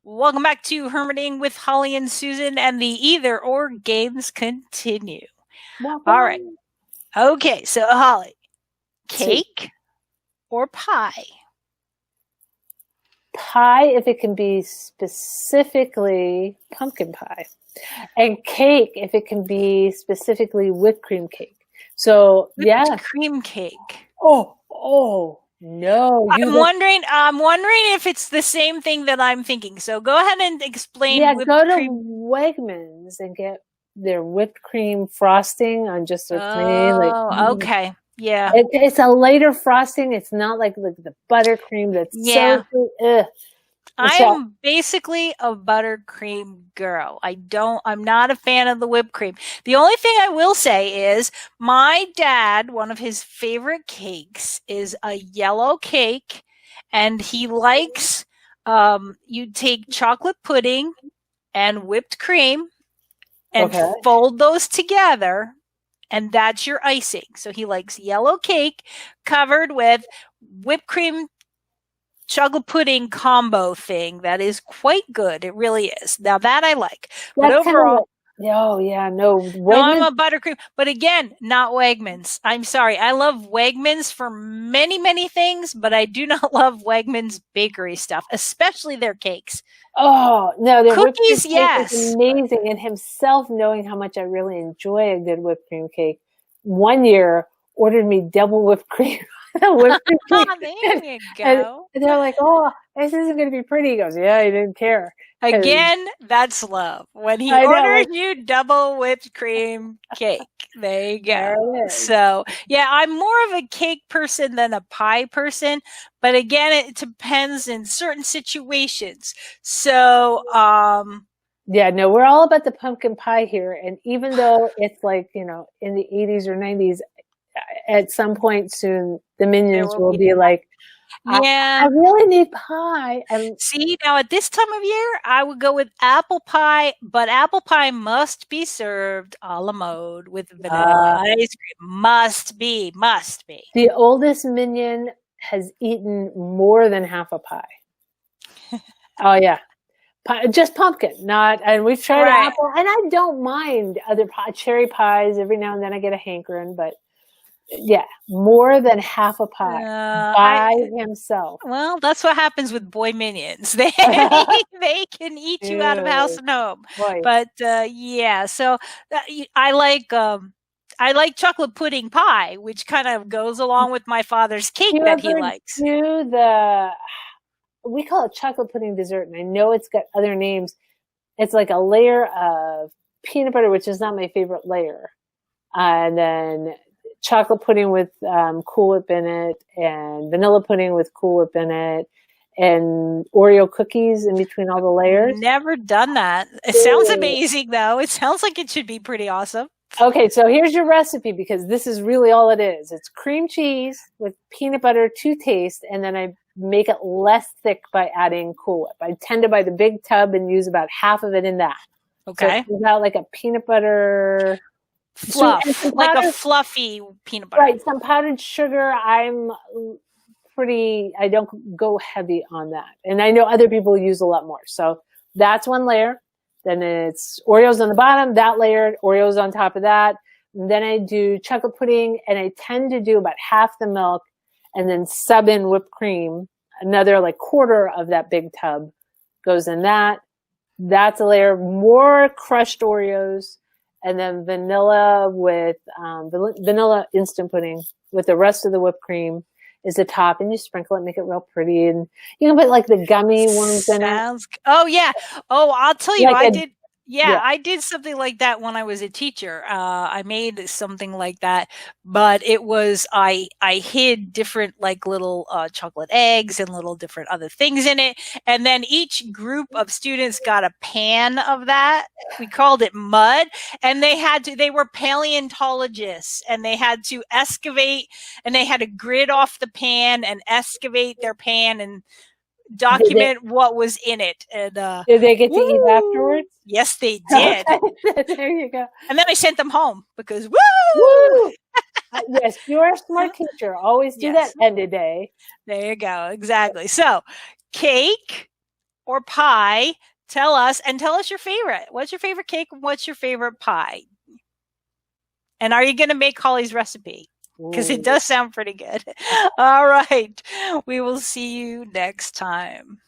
Welcome back to Hermiting with Holly and Susan, and the either or games continue. All right. Okay, so Holly, cake or pie? Pie, if it can be specifically pumpkin pie, and cake, if it can be specifically whipped cream cake. So, Whipped cream cake. Oh, no. I'm wondering if it's the same thing that I'm thinking. So go ahead and explain. Yeah, go to Wegmans and get their whipped cream frosting on just their plain. Okay. Yeah. It's a lighter frosting. It's not like the buttercream that's so good. I'm basically a buttercream girl. I'm not a fan of the whipped cream. The only thing I will say is my dad, one of his favorite cakes is a yellow cake, and he likes, you take chocolate pudding and whipped cream and fold those together, and that's your icing. So he likes yellow cake covered with whipped cream chocolate pudding combo thing that is quite good. It really is. Now that I like. But overall, no. No, I'm a buttercream. But again, not Wegmans. I'm sorry. I love Wegmans for many, many things, but I do not love Wegmans bakery stuff, especially their cakes. Oh, no, their cookies, yes. Is amazing. And himself knowing how much I really enjoy a good whipped cream cake, one year ordered me double whipped cream. There you go. And they're like, "Oh, this isn't going to be pretty." He goes, "Yeah, he didn't care." Again, that's love. When he ordered you double whipped cream cake. There you go. So, yeah, I'm more of a cake person than a pie person. But again, it depends in certain situations. So, yeah, no, we're all about the pumpkin pie here. And even though it's like, in the 80s or 90s, at some point soon, the minions will be like, I really need pie. And see, now at this time of year, I would go with apple pie, but apple pie must be served a la mode with vanilla ice cream. Must be. The oldest minion has eaten more than half a pie. Oh, yeah. Just pumpkin, and we've tried apple, and I don't mind other cherry pies. Every now and then I get a hankering, but yeah, more than half a pie by himself. Well, that's what happens with boy minions. They can eat you out of house and home. Boy. But yeah, so I like chocolate pudding pie, which kind of goes along with my father's cake that he likes. We call it chocolate pudding dessert, and I know it's got other names. It's like a layer of peanut butter, which is not my favorite layer, and then chocolate pudding with Cool Whip in it, and vanilla pudding with Cool Whip in it, and Oreo cookies in between all the layers. Never done that. It sounds amazing, though. It sounds like it should be pretty awesome. Okay, so here's your recipe, because this is really all it is. It's cream cheese with peanut butter to taste, and then I make it less thick by adding Cool Whip. I tend to buy the big tub and use about half of it in that. Okay. So it's about like a peanut butter fluff, like a fluffy peanut butter. Right. Some powdered sugar. I don't go heavy on that. And I know other people use a lot more. So that's one layer. Then it's Oreos on the bottom, that layer, Oreos on top of that. And then I do chocolate pudding, and I tend to do about half the milk and then sub in whipped cream. Another like quarter of that big tub goes in that. That's a layer. More crushed Oreos, and then vanilla with vanilla instant pudding with the rest of the whipped cream is the top, and you sprinkle it, make it real pretty, and you can put like the gummy ones in it. Oh yeah. Oh, I'll tell you, I did. Yeah, I did something like that when I was a teacher. I made something like that, but it was I hid different like little chocolate eggs and little different other things in it, and then each group of students got a pan of that. We called it mud, and they were paleontologists, and they had to excavate, and they had to grid off the pan and excavate their pan and document what was in it. And did they get to eat afterwards? Yes, they did. There you go. And then I sent them home because woo! Yes, you're a smart teacher. Always do that end of day. There you go. Exactly. So, cake or pie, tell us your favorite. What's your favorite cake? What's your favorite pie? And are you going to make Holly's recipe? Because it does sound pretty good. All right. We will see you next time.